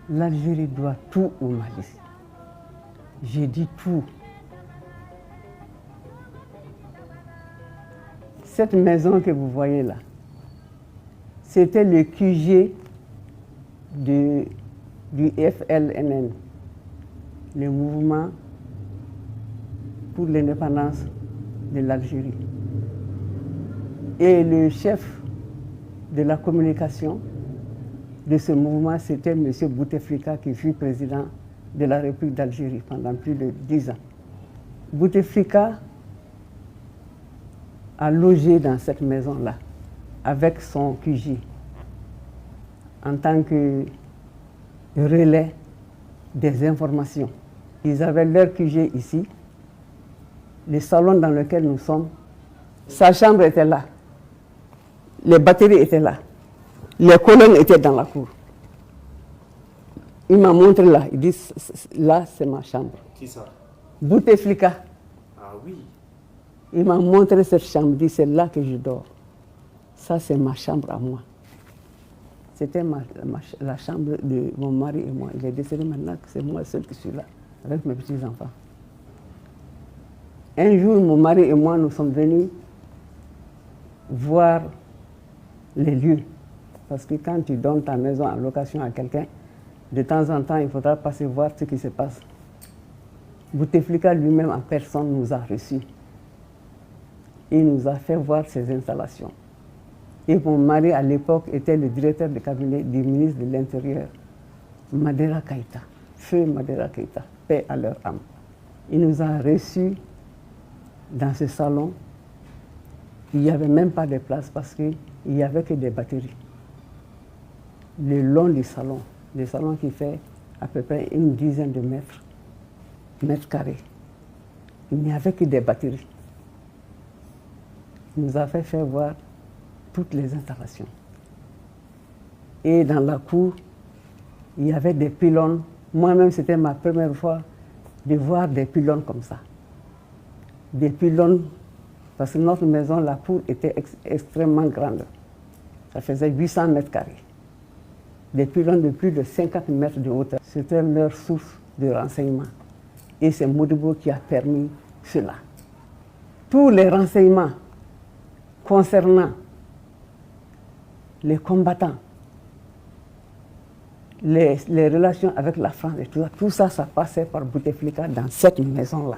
L'Algérie doit tout au Mali. J'ai dit tout. Cette maison que vous voyez là, c'était le QG du FLNN, le mouvement pour l'indépendance de l'Algérie. Et le chef de la communication de ce mouvement, c'était M. Bouteflika, qui fut président de la République d'Algérie pendant plus de 10 ans. Bouteflika a logé dans cette maison-là avec son QG en tant que relais des informations. Ils avaient leur QG ici, le salon dans lequel nous sommes. Sa chambre était là, les batteries étaient là, les colonnes étaient dans la cour. Il m'a montré là, il dit là c'est ma chambre. Qui ça? Bouteflika. Ah oui. Il m'a montré cette chambre, il dit c'est là que je dors. Ça c'est ma chambre à moi. C'était la chambre de mon mari et moi. Il est décédé maintenant, c'est moi seul qui suis là, avec mes petits-enfants. Un jour, mon mari et moi, nous sommes venus voir les lieux. Parce que quand tu donnes ta maison en location à quelqu'un, de temps en temps, il faudra passer voir ce qui se passe. Bouteflika lui-même en personne nous a reçus. Il nous a fait voir ses installations. Et mon mari, à l'époque, était le directeur de cabinet du ministre de l'Intérieur, Madera Keïta, feu Madera Keïta, paix à leur âme. Il nous a reçus dans ce salon. Il n'y avait même pas de place parce qu'il n'y avait que des batteries. Le long du salon qui fait à peu près une dizaine de mètres carrés, il n'y avait que des batteries. Il nous a fait faire voir toutes les installations. Et dans la cour, il y avait des pylônes. Moi-même, c'était ma première fois de voir des pylônes comme ça. Des pylônes, parce que notre maison, la cour était extrêmement grande. Ça faisait 800 mètres carrés. Des pylônes de plus de 50 mètres de hauteur. C'était leur source de renseignement. Et c'est Modibo qui a permis cela. Tous les renseignements concernant les combattants, les relations avec la France et tout ça, ça passait par Bouteflika dans cette maison-là.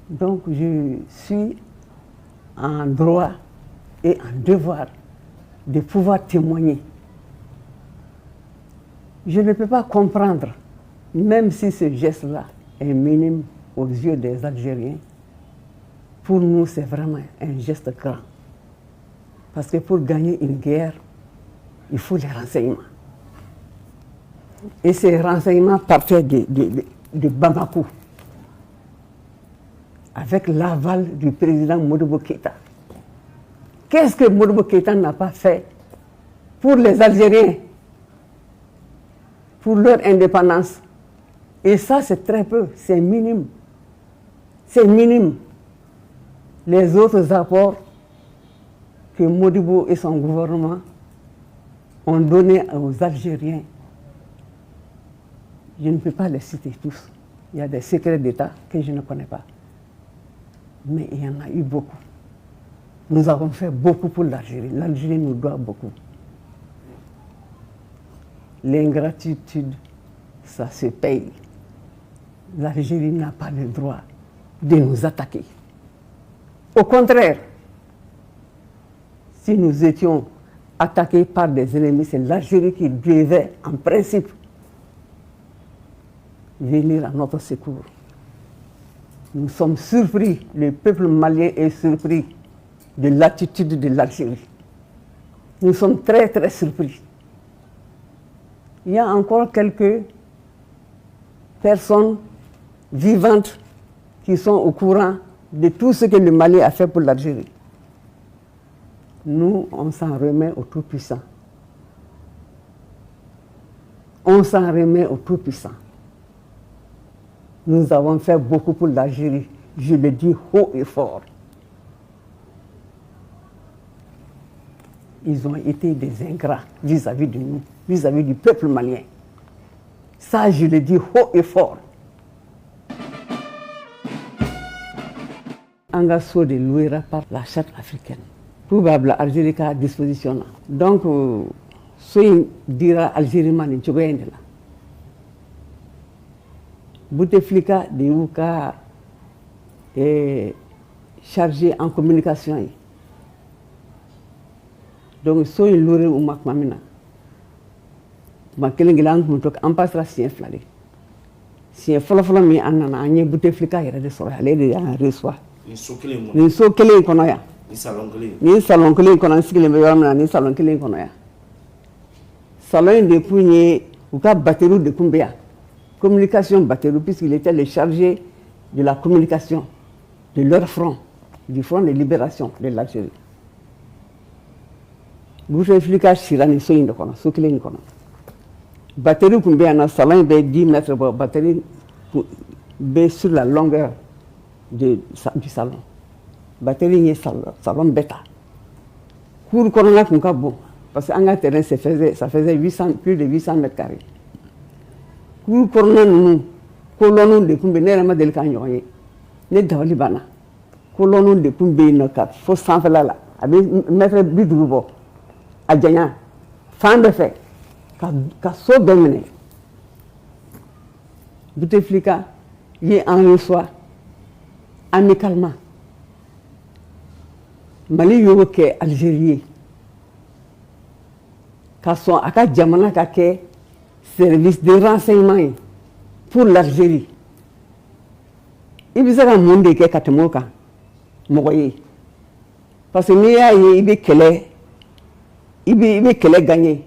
Donc je suis en droit et en devoir de pouvoir témoigner. Je ne peux pas comprendre, même si ce geste-là est minime aux yeux des Algériens, pour nous c'est vraiment un geste grand. Parce que pour gagner une guerre, il faut les renseignements. Et ces renseignements partaient de Bamako, avec l'aval du président Modibo Keïta. Qu'est-ce que Modibo Keïta n'a pas fait pour les Algériens, pour leur indépendance? Et ça, c'est très peu, c'est minime. C'est minime. Les autres apports que Modibo et son gouvernement ont donné aux Algériens, je ne peux pas les citer tous. Il y a des secrets d'État que je ne connais pas. Mais il y en a eu beaucoup. Nous avons fait beaucoup pour l'Algérie. L'Algérie nous doit beaucoup. L'ingratitude, ça se paye. L'Algérie n'a pas le droit de nous attaquer. Au contraire, si nous étions attaqués par des ennemis, c'est l'Algérie qui devait, en principe, venir à notre secours. Nous sommes surpris, le peuple malien est surpris de l'attitude de l'Algérie. Nous sommes très, très surpris. Il y a encore quelques personnes vivantes qui sont au courant de tout ce que le Mali a fait pour l'Algérie. Nous, on s'en remet au Tout-Puissant. On s'en remet au Tout-Puissant. Nous avons fait beaucoup pour l'Algérie. Je le dis haut et fort. Ils ont été des ingrats vis-à-vis de nous, vis-à-vis du peuple malien. Ça, je le dis haut et fort. Angasso de louera par la charte africaine. Probable Algérie à disposition. Donc, ce dira Algérie mani chogoyende la. Bouteflika de Yuka est chargé en communication. Donc, so il l'aurait ou makmamina. Ma kelengilang mutok en passera sien flali. Sien folofolo mi anana anye Bouteflika yere de sora ale de en reçoit. Ni so kelen kono ya. Ni salon kelen kono sigile be yamna ni salon kelen kono ya. Salon de punye ou ka batterie de kumbea. Communication batterie puisqu'il était le chargé de la communication de leur front, du front de libération de l'Algérie. Bouteflika Chirani so indo kono, so kelen kono. Batterie kumbea na salon be 10 mètres, batterie be sur la longueur du salon. Batterie est salon bêta. Cour corona kunka bon parce que un terrain ça faisait 800, plus de 800 mètres carrés. Cour corona nous colonne de kumbe ne rama del kanyoye ne dawli bana colonne de kumbe no ka fo sans la abi mettre bidubo adjanya fan de fait ka so dominer Bouteflika y en reçoit amicalement. Mali yogo ke Algérie ka son aka jamana ka ke service de renseignement pour l'Algérie. Il bisa ka monde ke katmoka mogoye parce que ni ya ibe kele gagner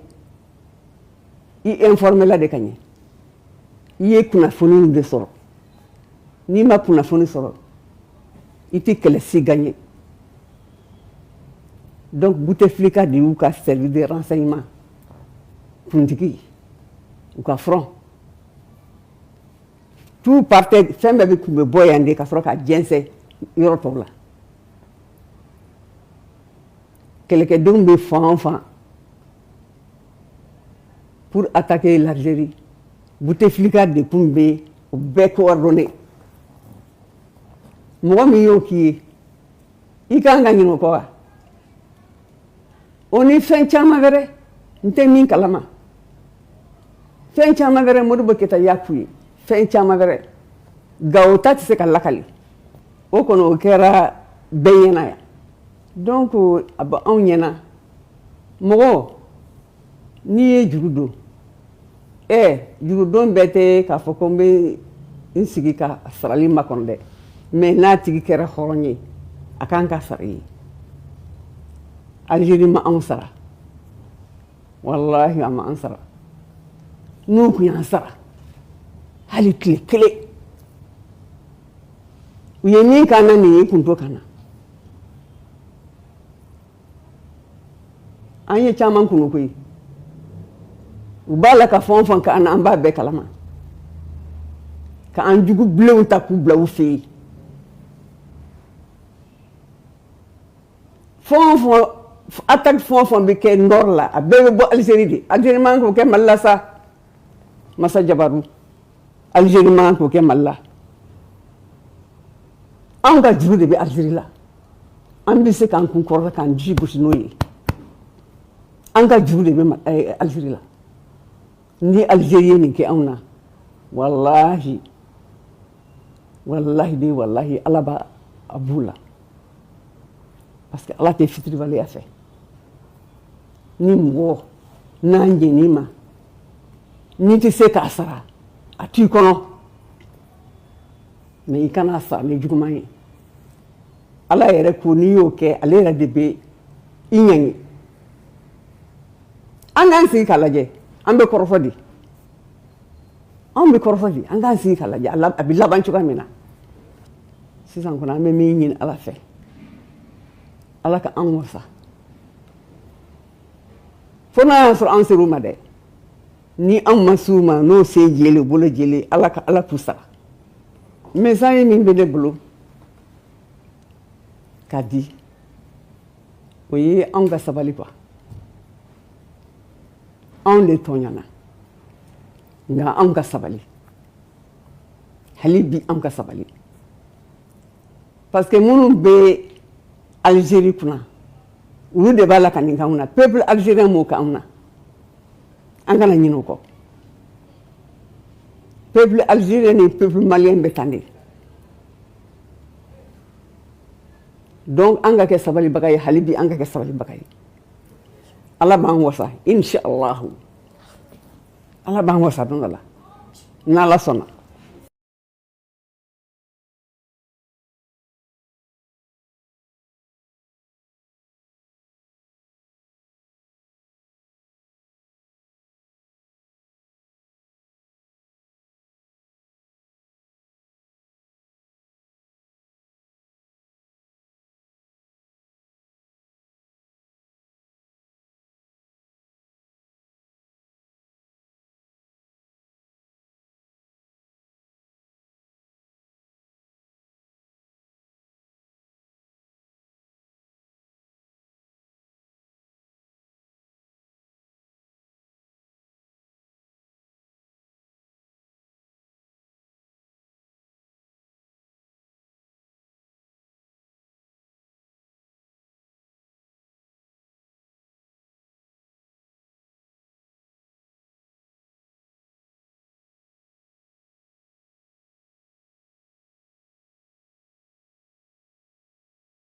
i informer la de gagner i kuna foni de soro ni ma kuna foni soro iti kele si gagner. Donc Bouteflika de ou ka service de renseignement politique ou ka front tout partait sembe be kumbe boyande ka front ka jense yoroto la quelqu'un donc be fan pour attaquer l'Algérie. Bouteflika de kumbe ou be coordonné mo mi yo ki ikanga ngino ko wa on est fin chama vere nte min kalama fin chama vere modu boketa yakuyi fin chama vere gawta ti se kalakali o kono kera beyena ya donc aba onyena mogo ni jurudo jurudo bete ka fokombe insigi ka sarali makonde mais na tigi kera xoronye akanka sari Algérie ma ansara wallahi ma ansara nous ku ansara hali clé uyeni kana ni kunto kana anye chaman kunu koy ubala ka fonfon ka an amba be kalama ka an jugu blew ta ku blew fi fonfon attaque fonfon bi ke ndor la abebe bo Algérie di Algérie man ko ke malla sa masa jabaru Algérie man ko ke malla anga juru de bi Algérie la ambise kan kun korra kan jibu sinoyi anga juru de bi Algérie la ni Algérie ni ke amna wallahi alaba abula parce que Allah te fitri vale a fait ni mo nanje ni ma ni te se ka sara ati kono mais ikana sa me jugumani Allah yere ko ni yo ke ale ra de be inyangi angan si kalaje ambe korofodi angan si kalaje Allah abilla ban chukamina sisan kuna me mi nyin ala fe ala ka an wasa fona sur an siru made ni an ma s'u ma n'o se jeli bolo jeli ala ka ala k'u sara message min bɛ ne bolo ka di o ye anw ka sabali quoi anw de tɔɲana nka anw ka sabali hali bi anw ka sabali parce que minnu bɛ Algérie kunna olu de b'a la ka nin k'anw na peuple algérien m'o k'anw na an kana ɲinɛ o kɔ peuple algérien ni peuple malien bɛ tan de donc an ka kɛ sabalibaga ye hali bi an ka kɛ sabalibaga ye ala b'an wasa inshallah ala b'an wasa don dɔ la n'ala sɔnna